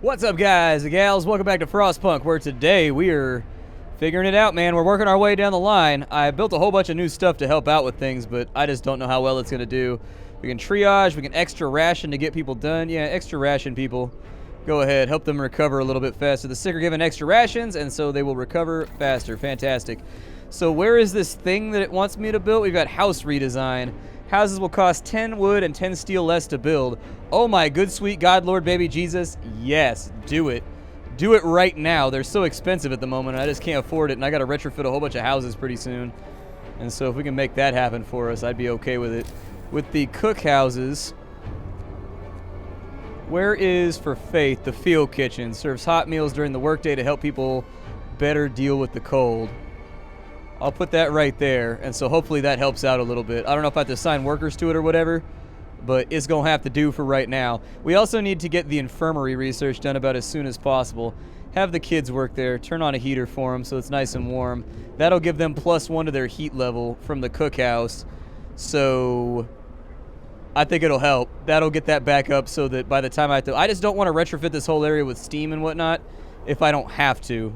What's up, guys and gals? Welcome back to Frostpunk, where today we are figuring it out, man. We're working our way down the line. I built a whole bunch of new stuff to help out with things, but I just don't know how well it's going to do. We can triage, we can extra ration to get people done. Yeah, extra ration people. Go ahead, help them recover a little bit faster. The sick are given extra rations, and so they will recover faster. Fantastic. So where is this thing that it wants me to build? We've got house redesign. Houses will cost 10 wood and 10 steel less to build. Oh my good sweet God, Lord, baby Jesus. Yes, do it. Do it right now. They're so expensive at the moment, and I just can't afford it, and I got to retrofit a whole bunch of houses pretty soon. And so if we can make that happen for us, I'd be okay with it. With the cook houses, where is, for Faith, the field kitchen? Serves hot meals during the workday to help people better deal with the cold. I'll put that right there, and so hopefully that helps out a little bit. I don't know if I have to assign workers to it or whatever, but it's going to have to do for right now. We also need to get the infirmary research done about as soon as possible. Have the kids work there, turn on a heater for them so it's nice and warm. That'll give them +1 to their heat level from the cookhouse, so I think it'll help. That'll get that back up so that by the time I just don't want to retrofit this whole area with steam and whatnot if I don't have to.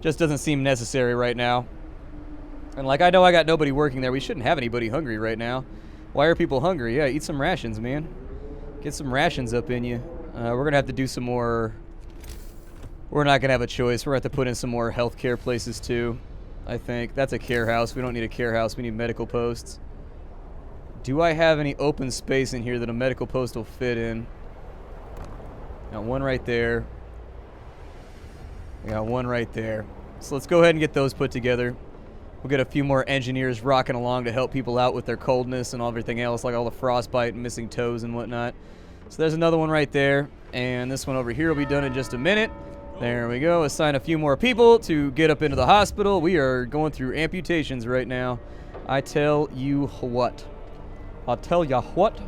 Just doesn't seem necessary right now. And like, I know I got nobody working there. We shouldn't have anybody hungry right now. Why are people hungry? Yeah, eat some rations, man. Get some rations up in you. We're going to have to do some more. We're not going to have a choice. We're going to have to put in some more healthcare places too, I think. That's a care house. We don't need a care house. We need medical posts. Do I have any open space in here that a medical post will fit in? Got one right there. We got one right there. So let's go ahead and get those put together. We'll get a few more engineers rocking along to help people out with their coldness and everything else, like all the frostbite and missing toes and whatnot. So there's another one right there, and this one over here will be done in just a minute. There we go. Assign a few more people to get up into the hospital. We are going through amputations right now. I tell you what. I'll tell ya what.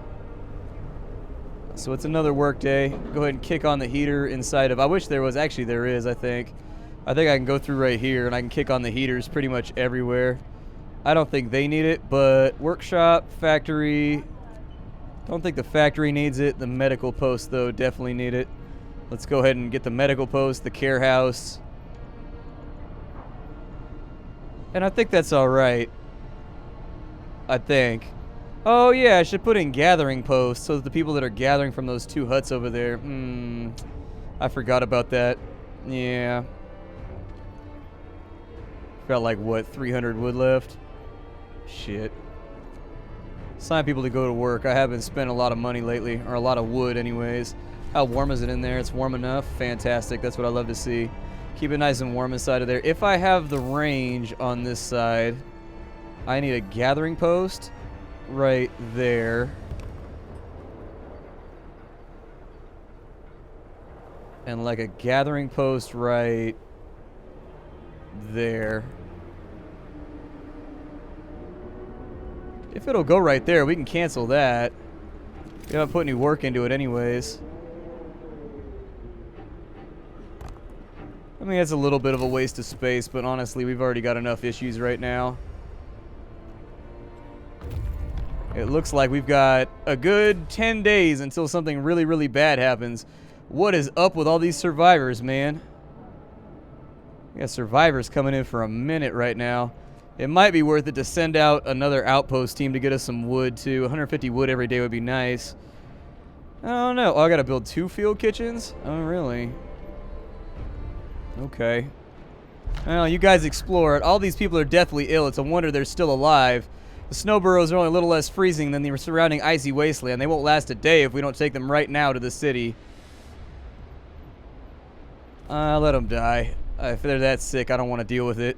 So it's another work day. Go ahead and kick on the heater inside of... I wish there was. Actually, there is, I think. I think I can go through right here, and I can kick on the heaters pretty much everywhere. I don't think they need it, but workshop, factory... Don't think the factory needs it. The medical post, though, definitely need it. Let's go ahead and get the medical post, the care house. And I think that's all right. I think. Oh, yeah, I should put in gathering posts so that the people that are gathering from those 2 huts over there... I forgot about that. Yeah. Got like, what, 300 wood left? Shit. Assign people to go to work. I haven't spent a lot of money lately, or a lot of wood anyways. How warm is it in there? It's warm enough? Fantastic. That's what I love to see. Keep it nice and warm inside of there. If I have the range on this side, I need a gathering post right there. And like a gathering post right there. If it'll go right there, we can cancel that. We haven't put any work into it anyways. I mean, it's a little bit of a waste of space, but honestly, we've already got enough issues right now. It looks like we've got a good 10 days until something really, really bad happens. What is up with all these survivors, man? We got survivors coming in for a minute right now. It might be worth it to send out another outpost team to get us some wood, too. 150 wood every day would be nice. I don't know. Oh, I got to build 2 field kitchens? Oh, really? Okay. Well, you guys explore it. All these people are deathly ill. It's a wonder they're still alive. The snow burrows are only a little less freezing than the surrounding icy wasteland. They won't last a day if we don't take them right now to the city. Let them die. If they're that sick, I don't want to deal with it.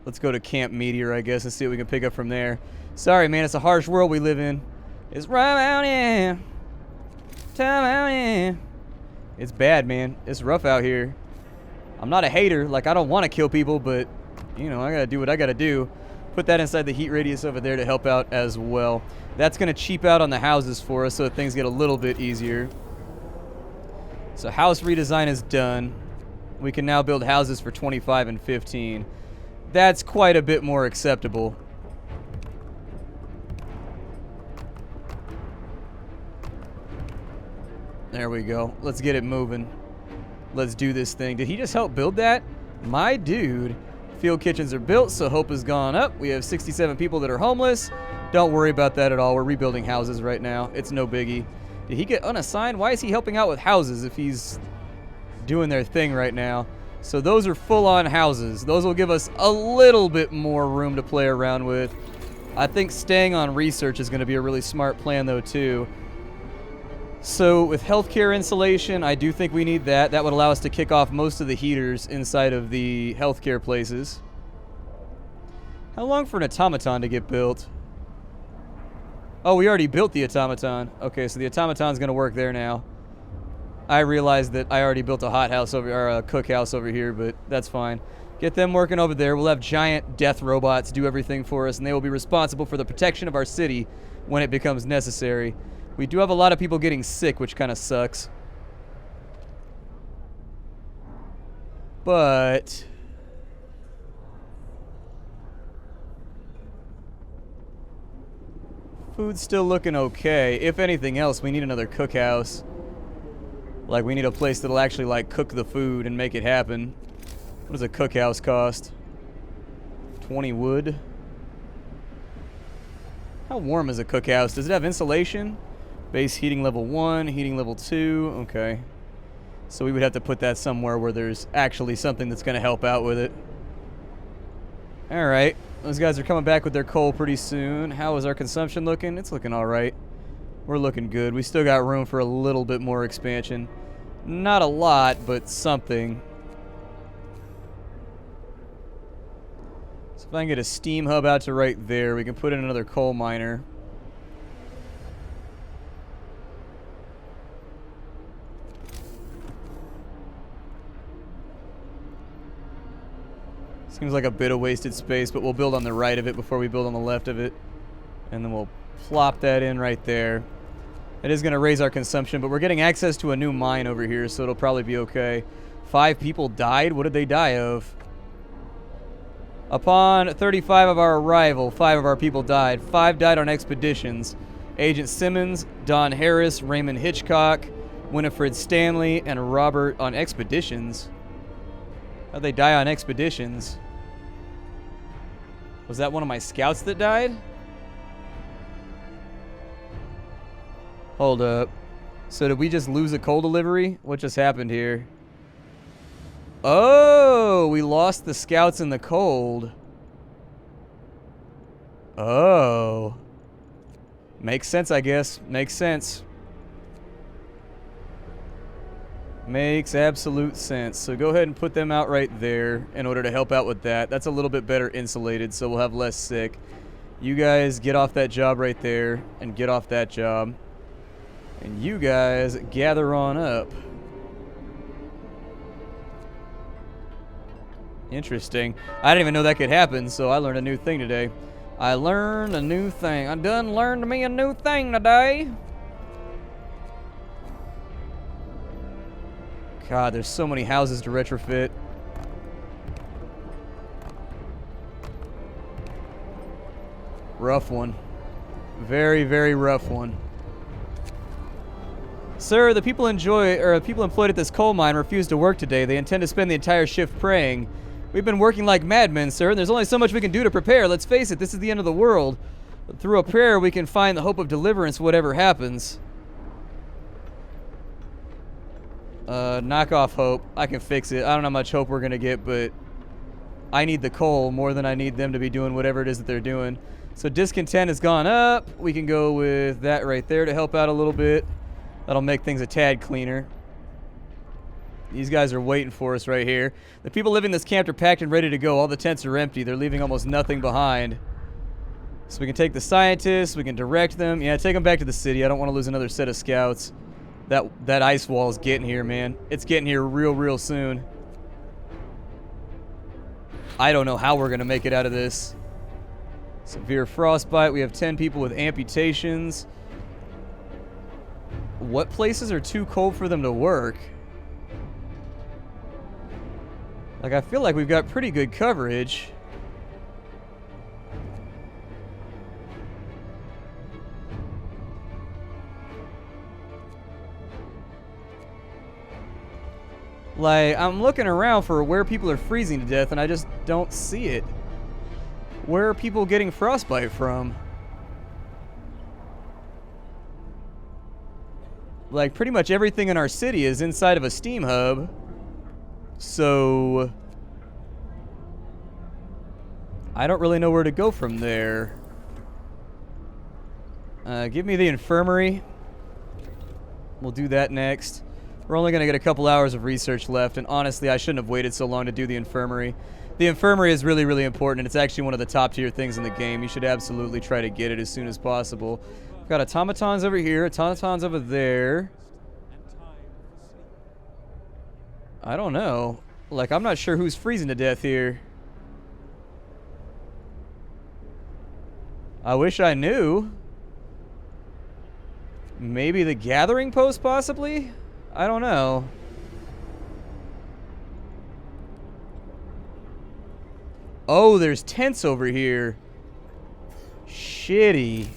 Let's go to Camp Meteor, I guess, and see what we can pick up from there. Sorry, man, it's a harsh world we live in. It's right out here. Time out here. It's bad, man. It's rough out here. I'm not a hater. Like, I don't want to kill people, but, you know, I got to do what I got to do. Put that inside the heat radius over there to help out as well. That's going to cheap out on the houses for us so that things get a little bit easier. So house redesign is done. We can now build houses for 25 and 15. That's quite a bit more acceptable. There we go. Let's get it moving. Let's do this thing. Did he just help build that? My dude. Field kitchens are built, so hope has gone up. We have 67 people that are homeless. Don't worry about that at all. We're rebuilding houses right now. It's no biggie. Did he get unassigned? Why is he helping out with houses if he's doing their thing right now? So those are full-on houses. Those will give us a little bit more room to play around with. I think staying on research is going to be a really smart plan, though, too. So with healthcare insulation, I do think we need that. That would allow us to kick off most of the heaters inside of the healthcare places. How long for an automaton to get built? Oh, we already built the automaton. Okay, so the automaton's going to work there now. I realized that I already built a hothouse over, or a cookhouse over here, but that's fine. Get them working over there. We'll have giant death robots do everything for us, and they will be responsible for the protection of our city when it becomes necessary. We do have a lot of people getting sick, which kind of sucks. But food's still looking okay. If anything else, we need another cookhouse. Like, we need a place that'll actually, like, cook the food and make it happen. What does a cookhouse cost? 20 wood? How warm is a cookhouse? Does it have insulation? Base heating level 1, heating level 2. Okay. So we would have to put that somewhere where there's actually something that's going to help out with it. Alright. Those guys are coming back with their coal pretty soon. How is our consumption looking? It's looking alright. We're looking good. We still got room for a little bit more expansion. Not a lot, but something. So if I can get a steam hub out to right there, we can put in another coal miner. Seems like a bit of wasted space, but we'll build on the right of it before we build on the left of it. And then we'll plop that in right there. It is going to raise our consumption, but we're getting access to a new mine over here, so it'll probably be okay. 5 people died? What did they die of? Upon 35 of our arrival, 5 of our people died. 5 died on expeditions. Agent Simmons, Don Harris, Raymond Hitchcock, Winifred Stanley, and Robert on expeditions. How'd they die on expeditions? Was that one of my scouts that died? Hold up. So did we just lose a coal delivery? What just happened here? Oh, we lost the scouts in the cold. Oh. Makes sense, I guess. Makes sense. Makes absolute sense. So go ahead and put them out right there in order to help out with that. That's a little bit better insulated, so we'll have less sick. You guys get off that job right there and get off that job. And you guys gather on up. Interesting. I didn't even know that could happen, so I learned a new thing today. I learned a new thing. I done learned me a new thing today. God, there's so many houses to retrofit. Rough one. Very, very rough one. Sir, the people employed at this coal mine refuse to work today. They intend to spend the entire shift praying. We've been working like madmen, sir, and there's only so much we can do to prepare. Let's face it, this is the end of the world. But through a prayer, we can find the hope of deliverance, whatever happens. Knock off hope. I can fix it. I don't know how much hope we're gonna get, but I need the coal more than I need them to be doing whatever it is that they're doing. So discontent has gone up. We can go with that right there to help out a little bit. That'll make things a tad cleaner. These guys are waiting for us right here. The people living in this camp are packed and ready to go. All the tents are empty. They're leaving almost nothing behind. So we can take the scientists. We can direct them. Yeah, take them back to the city. I don't want to lose another set of scouts. That ice wall is getting here, man. It's getting here real soon. I don't know how we're going to make it out of this. Severe frostbite. We have 10 people with amputations. What places are too cold for them to work? Like, I feel like we've got pretty good coverage. Like, I'm looking around for where people are freezing to death, and I just don't see it. Where are people getting frostbite from? Like, pretty much everything in our city is inside of a steam hub. So I don't really know where to go from there. Give me the infirmary. We'll do that next. We're only going to get a couple hours of research left, and honestly, I shouldn't have waited so long to do the infirmary. The infirmary is really, really important, and it's actually one of the top-tier things in the game. You should absolutely try to get it as soon as possible. We've got automatons over here, automatons over there. I don't know. Like, I'm not sure who's freezing to death here. I wish I knew. Maybe the gathering post, possibly? I don't know. Oh, there's tents over here. Shitty.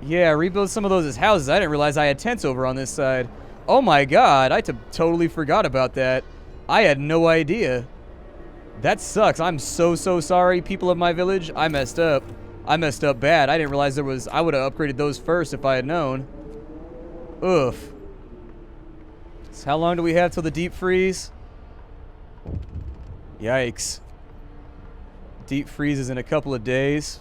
Yeah, rebuild some of those as houses. I didn't realize I had tents over on this side. Oh my god, I totally forgot about that. I had no idea. That sucks. I'm so sorry, people of my village. I messed up. I messed up bad. I didn't realize there was... I would have upgraded those first if I had known. Oof. So how long do we have till the deep freeze? Yikes. Deep freeze is in a couple of days.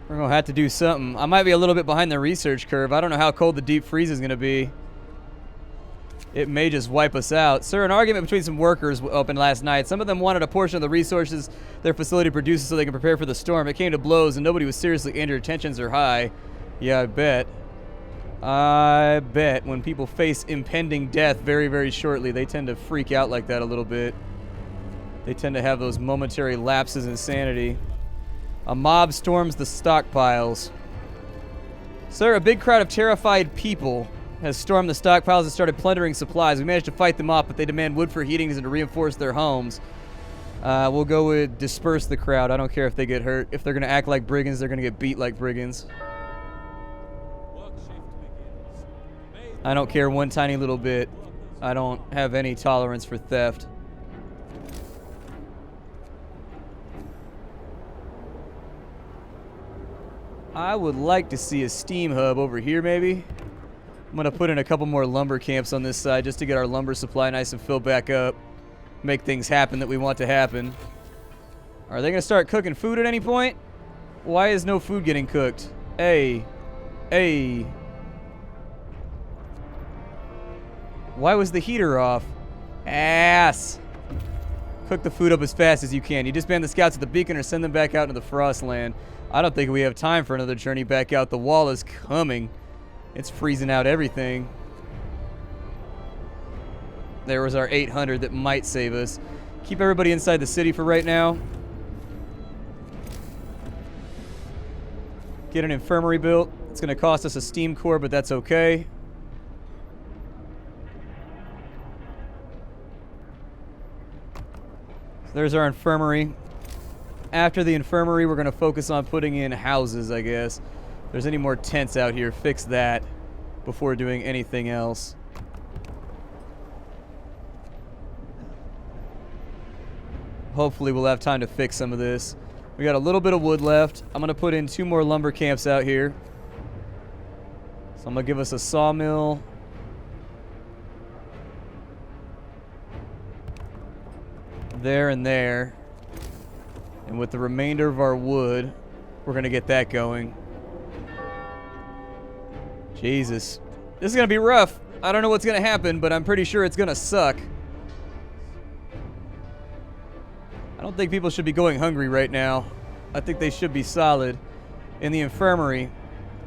We're going to have to do something. I might be a little bit behind the research curve. I don't know how cold the deep freeze is going to be. It may just wipe us out. Sir, an argument between some workers opened last night. Some of them wanted a portion of the resources their facility produces so they can prepare for the storm. It came to blows and nobody was seriously injured. Tensions are high. Yeah, I bet. I bet when people face impending death very, very shortly, they tend to freak out like that a little bit. They tend to have those momentary lapses in sanity. A mob storms the stockpiles. Sir, a big crowd of terrified people has stormed the stockpiles and started plundering supplies. We managed to fight them off, but they demand wood for heating and to reinforce their homes. We'll go with disperse the crowd. I don't care if they get hurt. If they're going to act like brigands, they're going to get beat like brigands. I don't care one tiny little bit. I don't have any tolerance for theft. I would like to see a steam hub over here, maybe. I'm going to put in a couple more lumber camps on this side just to get our lumber supply nice and filled back up. Make things happen that we want to happen. Are they going to start cooking food at any point? Why is no food getting cooked? Hey. Hey. Why was the heater off? Ass. Cook the food up as fast as you can. You disband the scouts at the beacon or send them back out into the Frostland. I don't think we have time for another journey back out. The wall is coming. It's freezing out everything. There was our 800 that might save us. Keep everybody inside the city for right now. Get an infirmary built. It's going to cost us a steam core, but that's okay. So there's our infirmary. After the infirmary, we're going to focus on putting in houses, I guess. If there's any more tents out here, fix that before doing anything else. Hopefully we'll have time to fix some of this. We got a little bit of wood left. I'm going to put in 2 more lumber camps out here. So I'm going to give us a sawmill. There and there. And with the remainder of our wood, we're going to get that going. Jesus. This is going to be rough. I don't know what's going to happen, but I'm pretty sure it's going to suck. I don't think people should be going hungry right now. I think they should be solid. In the infirmary,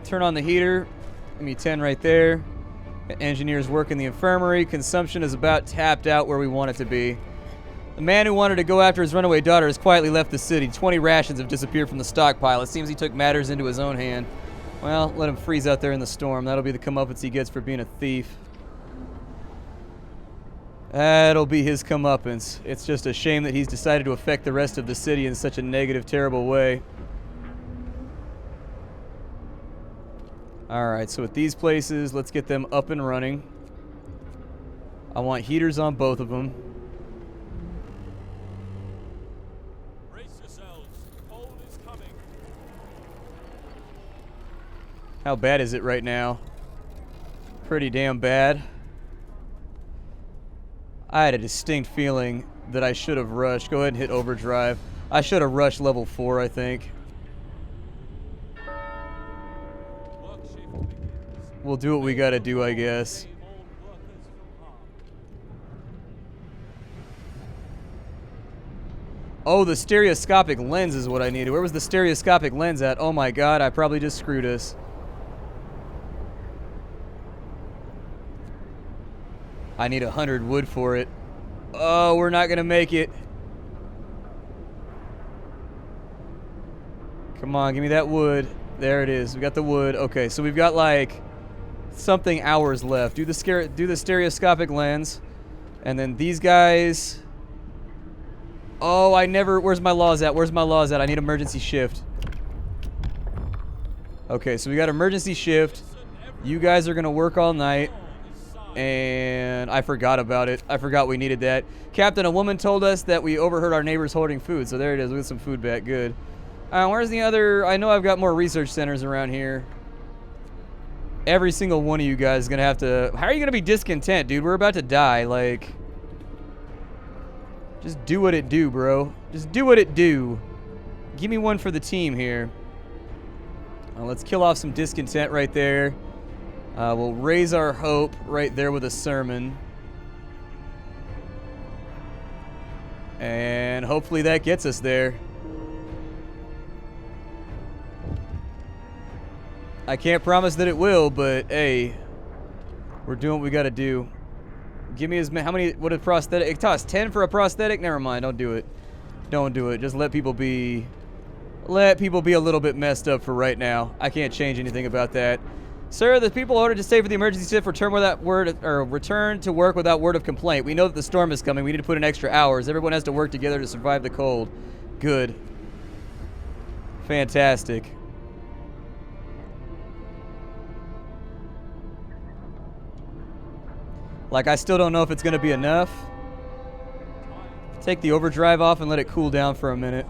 turn on the heater. Give me 10 right there. Engineers work in the infirmary. Consumption is about tapped out where we want it to be. The man who wanted to go after his runaway daughter has quietly left the city. 20 rations have disappeared from the stockpile. It seems he took matters into his own hand. Well, let him freeze out there in the storm. That'll be the comeuppance he gets for being a thief. That'll be his comeuppance. It's just a shame that he's decided to affect the rest of the city in such a negative, terrible way. Alright, so with these places, let's get them up and running. I want heaters on both of them. Brace yourselves. Cold is coming. How bad is it right now? Pretty damn bad. I had a distinct feeling that I should have rushed. Go ahead and hit overdrive. I should have rushed level 4, I think. We'll do what we gotta do, I guess. Oh, the stereoscopic lens is what I needed. Where was the stereoscopic lens at? Oh my god, I probably just screwed us. I need 100 wood for it. Oh, we're not gonna make it. Come on, give me that wood. There it is. We got the wood. Okay, so we've got like something hours left. Do the stereoscopic lens, and then these guys. Oh, where's my laws at? Where's my laws at? I need emergency shift. Okay, so we got emergency shift. You guys are gonna work all night. And I forgot about it. I forgot we needed that. Captain, a woman told us that we overheard our neighbors hoarding food. So there it is. We got some food back. Good. Where's the other? I know I've got more research centers around here. Every single one of you guys is going to have to... How are you going to be discontent, dude? We're about to die. Like... Just do what it do, bro. Just do what it do. Give me one for the team here. Let's kill off some discontent right there. We'll raise our hope right there with a sermon. And hopefully that gets us there. I can't promise that it will, but hey, we're doing what we gotta do. Give me as many, how many, what a prosthetic, it costs 10 for a prosthetic? Never mind, don't do it. Don't do it, just let people be a little bit messed up for right now. I can't change anything about that. Sir, the people ordered to stay for the emergency shift return to work without word of complaint. We know that the storm is coming. We need to put in extra hours. Everyone has to work together to survive the cold. Good. Fantastic. Like, I still don't know if it's going to be enough. Take the overdrive off and let it cool down for a minute.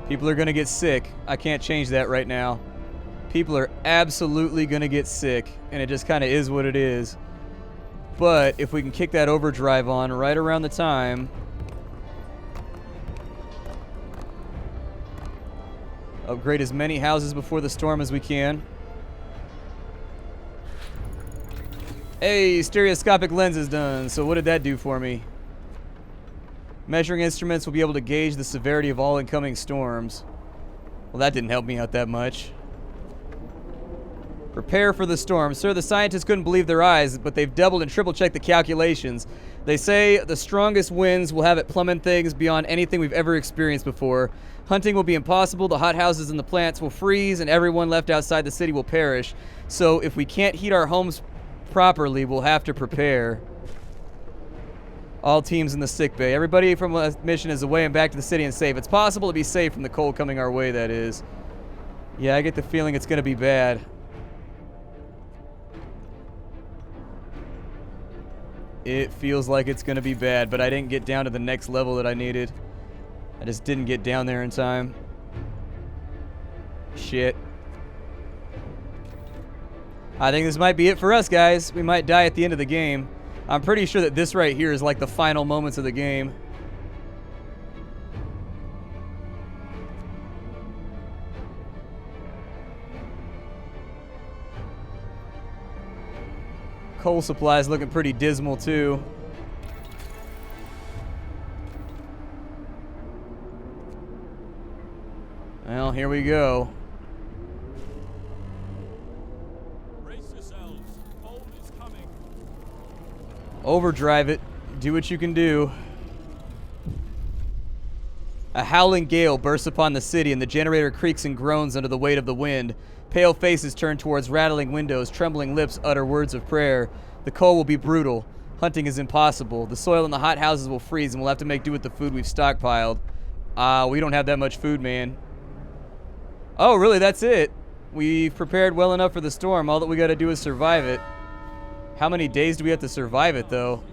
People are going to get sick. I can't change that right now. People are absolutely going to get sick, and it just kind of is what it is. But if we can kick that overdrive on right around the time... Upgrade as many houses before the storm as we can. Hey, stereoscopic lens is done. So what did that do for me? Measuring instruments will be able to gauge the severity of all incoming storms. Well, that didn't help me out that much. Prepare for the storm. Sir, the scientists couldn't believe their eyes, but they've doubled and triple checked the calculations. They say the strongest winds will have it plummet things beyond anything we've ever experienced before. Hunting will be impossible, the hothouses and the plants will freeze, and everyone left outside the city will perish. So if we can't heat our homes properly, we'll have to prepare. All teams in the sick bay. Everybody from a mission is away and back to the city and safe. It's possible to be safe from the cold coming our way, that is. Yeah, I get the feeling it's going to be bad. It feels like it's going to be bad, but I didn't get down to the next level that I needed. I just didn't get down there in time. Shit. I think this might be it for us, guys. We might die at the end of the game. I'm pretty sure that this right here is like the final moments of the game. Coal supply is looking pretty dismal too. Well, here we go. Brace yourselves. Cold is coming. Overdrive it. Do what you can do. A howling gale bursts upon the city, and the generator creaks and groans under the weight of the wind. Pale faces turn towards rattling windows. Trembling lips utter words of prayer. The cold will be brutal. Hunting is impossible. The soil in the hot houses will freeze, and we'll have to make do with the food we've stockpiled. We don't have that much food, man. Oh, really? That's it? We've prepared well enough for the storm. All that we got to do is survive it. How many days do we have to survive it, though?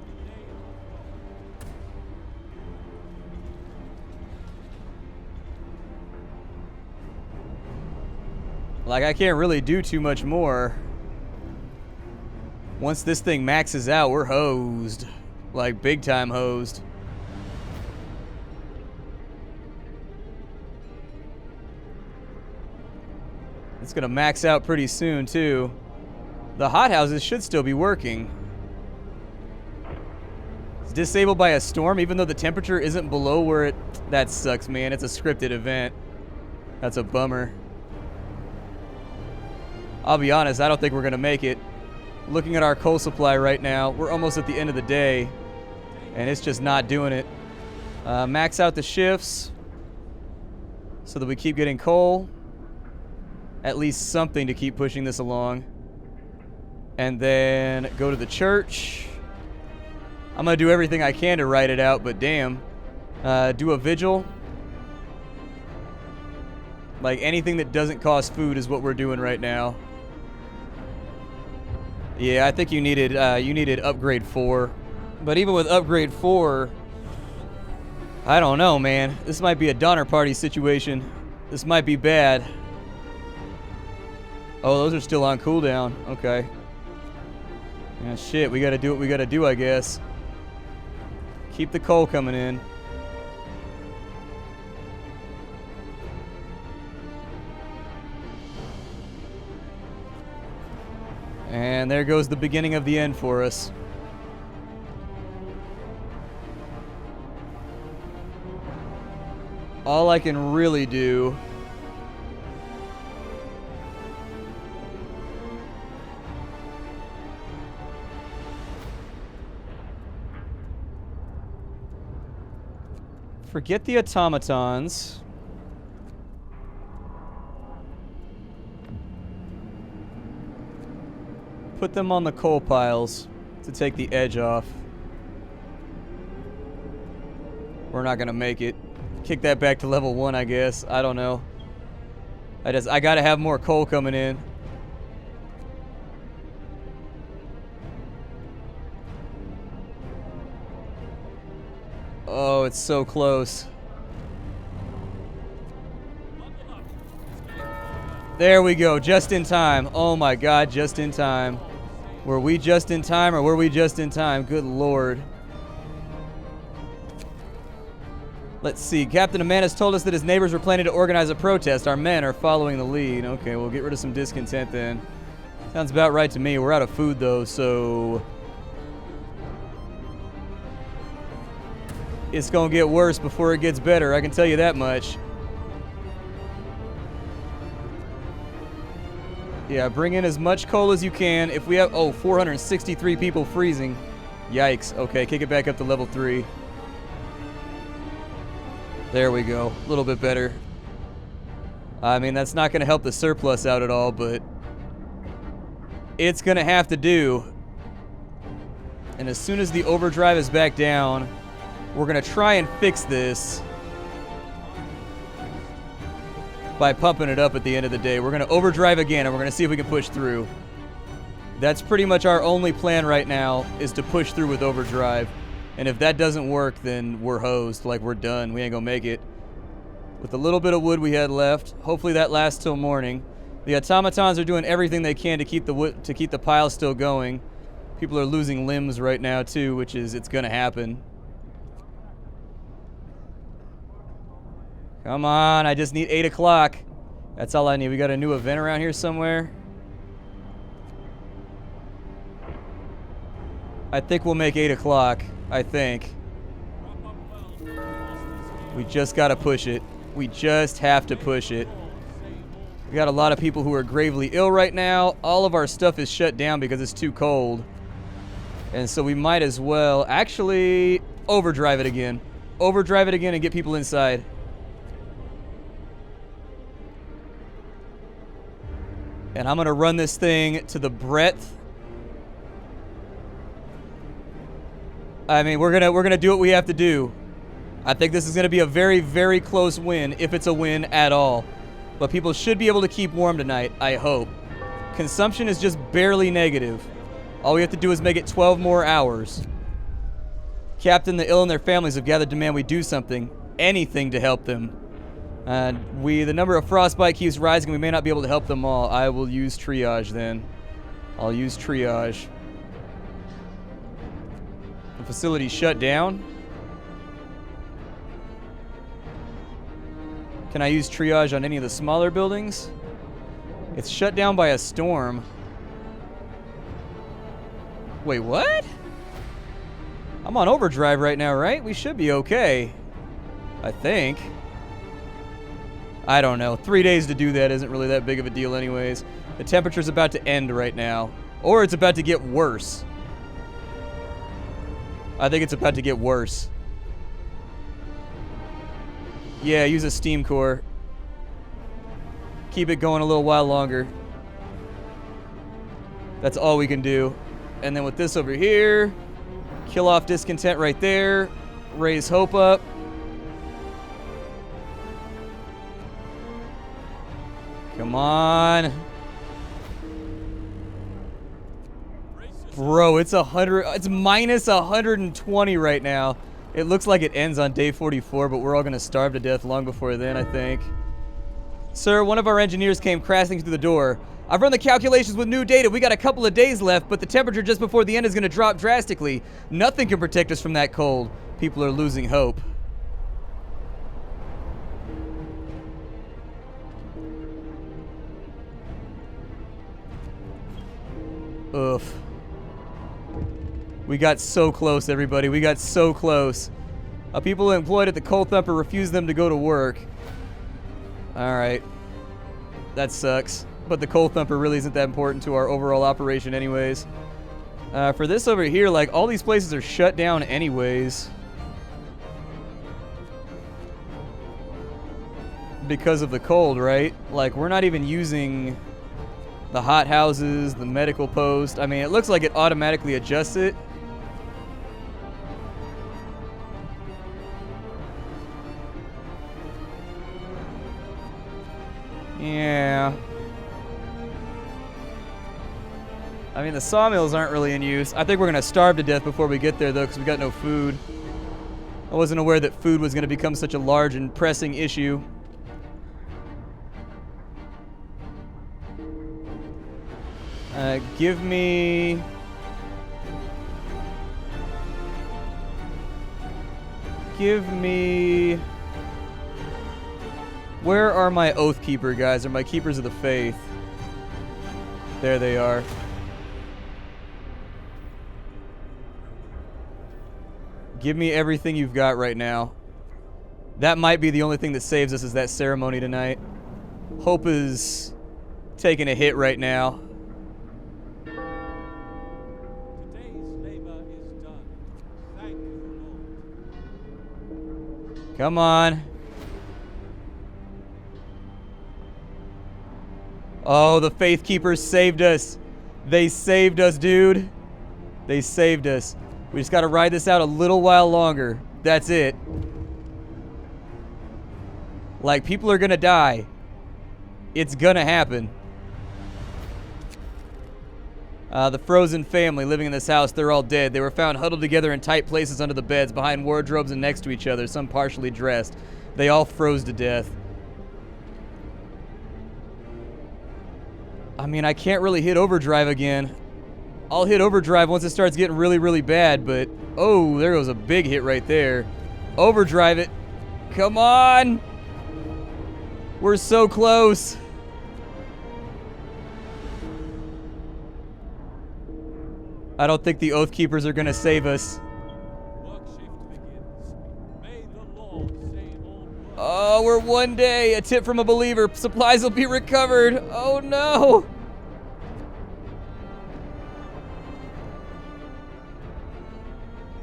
Like, I can't really do too much more. Once this thing maxes out, we're hosed. Like, big time hosed. It's gonna max out pretty soon, too. The hothouses should still be working. It's disabled by a storm, even though the temperature isn't below where it... That sucks, man. It's a scripted event. That's a bummer. I'll be honest, I don't think we're gonna make it. Looking at our coal supply right now, we're almost at the end of the day, and it's just not doing it. Max out the shifts so that we keep getting coal. At least something to keep pushing this along. And then go to the church. I'm gonna do everything I can to write it out, but damn. Do a vigil. Like, anything that doesn't cost food is what we're doing right now. Yeah, I think you needed upgrade 4. But even with upgrade 4, I don't know, man. This might be a Donner Party situation. This might be bad. Oh, those are still on cooldown. Okay. Yeah, shit, we gotta do what we gotta do, I guess. Keep the coal coming in. And there goes the beginning of the end for us. All I can really do forget the automatons. Put them on the coal piles to take the edge off. We're not gonna make it. Kick that back to level 1, I guess. I don't know. I gotta have more coal coming in. Oh, it's so close. There we go, just in time. Oh my god, just in time. Were we just in time or were we just in time? Good lord. Let's see. Captain Amanus told us that his neighbors were planning to organize a protest. Our men are following the lead. Okay, we'll get rid of some discontent then. Sounds about right to me. We're out of food though, so... it's gonna get worse before it gets better, I can tell you that much. Yeah, bring in as much coal as you can. If we have... oh, 463 people freezing. Yikes. Okay, kick it back up to level 3. There we go. A little bit better. I mean, that's not going to help the surplus out at all, but... it's going to have to do. And as soon as the overdrive is back down, we're going to try and fix this by pumping it up at the end of the day. We're going to overdrive again, and we're going to see if we can push through. That's pretty much our only plan right now, is to push through with overdrive. And if that doesn't work, then we're hosed. Like, we're done. We ain't going to make it. With the little bit of wood we had left, hopefully that lasts till morning. The automatons are doing everything they can to keep the wood, to keep the pile still going. People are losing limbs right now, too, which is, it's going to happen. Come on, I just need 8 o'clock. That's all I need. We got a new event around here somewhere. I think we'll make 8 o'clock. I think. We just gotta push it. We just have to push it. We got a lot of people who are gravely ill right now. All of our stuff is shut down because it's too cold. And so we might as well actually overdrive it again. Overdrive it again and get people inside. And I'm gonna run this thing to the breadth. I mean, we're gonna do what we have to do. I think this is gonna be a very, very close win, if it's a win at all. But people should be able to keep warm tonight, I hope. Consumption is just barely negative. All we have to do is make it 12 more hours. Captain, the ill and their families have gathered to demand we do something. Anything to help them. The number of frostbite keeps rising. We may not be able to help them all. I will use triage then. I'll use triage. The facility's shut down. Can I use triage on any of the smaller buildings? It's shut down by a storm. Wait, what? I'm on overdrive right now, right? We should be okay. I think. I don't know. 3 days to do that isn't really that big of a deal anyways. The temperature's about to end right now. Or it's about to get worse. I think it's about to get worse. Yeah, use a steam core. Keep it going a little while longer. That's all we can do. And then with this over here, kill off discontent right there. Raise hope up. Come on. Bro, it's minus 120 right now. It looks like it ends on day 44, but we're all gonna starve to death long before then, I think. Sir, one of our engineers came crashing through the door. I've run the calculations with new data. We got a couple of days left, but the temperature just before the end is gonna drop drastically. Nothing can protect us from that cold. People are losing hope. Oof. We got so close, everybody. We got so close. People employed at the Coal Thumper refused them to go to work. Alright. That sucks. But the Coal Thumper really isn't that important to our overall operation anyways. For this over here, like, all these places are shut down anyways. Because of the cold, right? Like, we're not even using the hot houses, the medical post. I mean, it looks like it automatically adjusts it. Yeah. I mean, the sawmills aren't really in use. I think we're going to starve to death before we get there, though, because we got no food. I wasn't aware that food was going to become such a large and pressing issue. Give me... Where are my Oath Keeper guys, or my Keepers of the Faith? There they are. Give me everything you've got right now. That might be the only thing that saves us is that ceremony tonight. Hope is taking a hit right now. Come on. Oh, the Faith Keepers saved us. They saved us, dude. They saved us. We just got to ride this out a little while longer. That's it. Like, people are going to die. It's going to happen. The Frozen family living in this house, they're all dead. They were found huddled together in tight places under the beds, behind wardrobes and next to each other, some partially dressed. They all froze to death. I mean, I can't really hit overdrive again. I'll hit overdrive once it starts getting really, really bad, but... Oh, there goes a big hit right there. Overdrive it. Come on! We're so close. I don't think the Oath Keepers are going to save us. Oh, we're 1 day. A tip from a believer. Supplies will be recovered. Oh, no.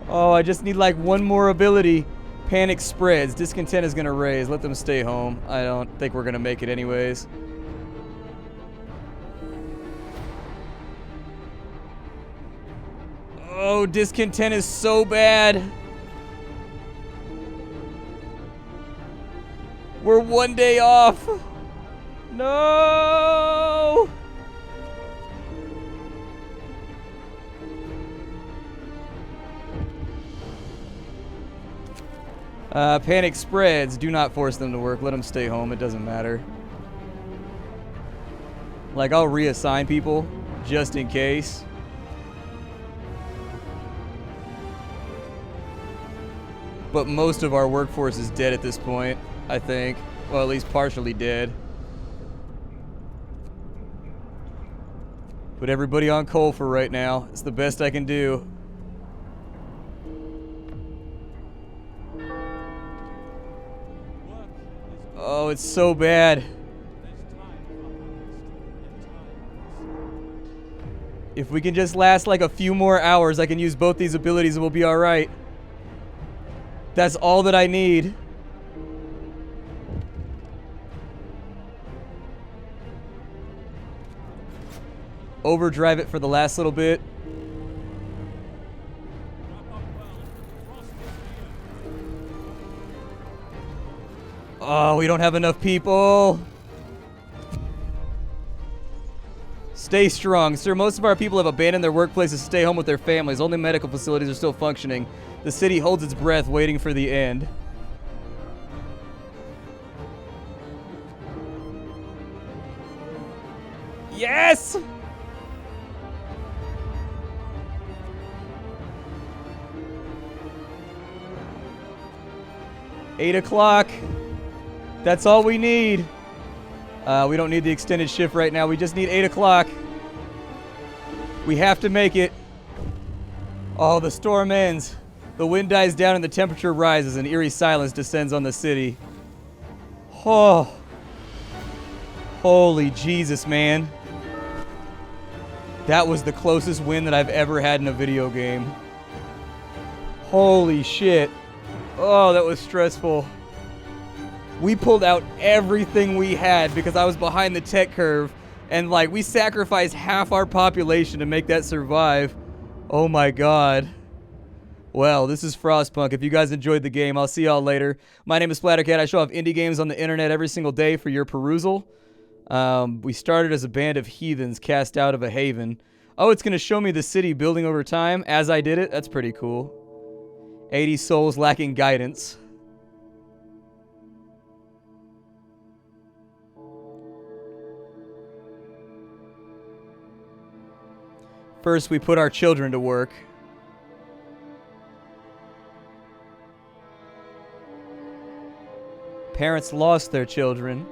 Oh, I just need like one more ability. Panic spreads. Discontent is going to raise. Let them stay home. I don't think we're going to make it anyways. Oh, discontent is so bad. We're 1 day off. No! Panic spreads. Do not force them to work. Let them stay home. It doesn't matter. Like, I'll reassign people just in case. But most of our workforce is dead at this point, I think. Well, at least partially dead. Put everybody on coal for right now. It's the best I can do. Oh, it's so bad. If we can just last like a few more hours, I can use both these abilities and we'll be alright. That's all that I need. Overdrive it for the last little bit. Oh, we don't have enough people. Stay strong. Sir, most of our people have abandoned their workplaces to stay home with their families. Only medical facilities are still functioning. The city holds its breath, waiting for the end. Yes! Eight o'clock. That's all we need. We don't need the extended shift right now. We just need 8 o'clock. We have to make it. Oh, the storm ends. The wind dies down and the temperature rises. An eerie silence descends on the city. Oh. Holy Jesus, man. That was the closest win that I've ever had in a video game. Holy shit. Oh, that was stressful. We pulled out everything we had because I was behind the tech curve. And, like, we sacrificed half our population to make that survive. Oh, my God. Well, this is Frostpunk. If you guys enjoyed the game, I'll see y'all later. My name is Splattercat. I show off indie games on the internet every single day for your perusal. We started as a band of heathens cast out of a haven. Oh, it's going to show me the city building over time as I did it. That's pretty cool. 80 souls lacking guidance. First, we put our children to work. Parents lost their children.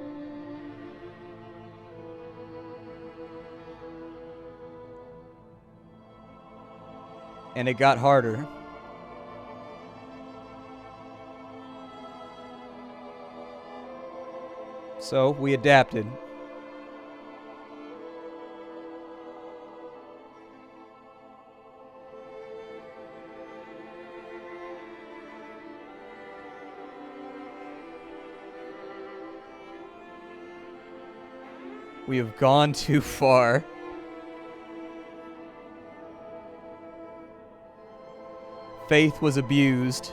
And it got harder. So, we adapted. We have gone too far. Faith was abused.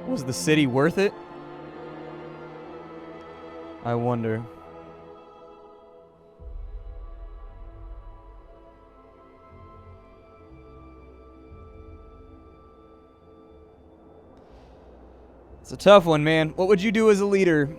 Was the city worth it? I wonder. It's a tough one, man. What would you do as a leader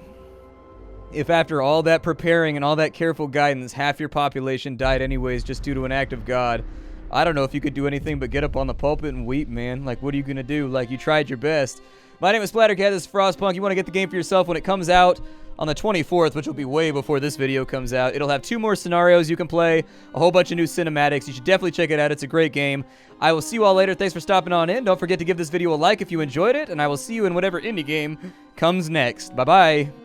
if after all that preparing and all that careful guidance, half your population died anyways just due to an act of God? I don't know if you could do anything but get up on the pulpit and weep, man. Like, what are you going to do? Like, you tried your best. My name is Splattercat. This is Frostpunk. You want to get the game for yourself when it comes out on the 24th, which will be way before this video comes out. It'll have 2 more scenarios you can play, a whole bunch of new cinematics. You should definitely check it out. It's a great game. I will see you all later. Thanks for stopping on in. Don't forget to give this video a like if you enjoyed it, and I will see you in whatever indie game comes next. Bye-bye.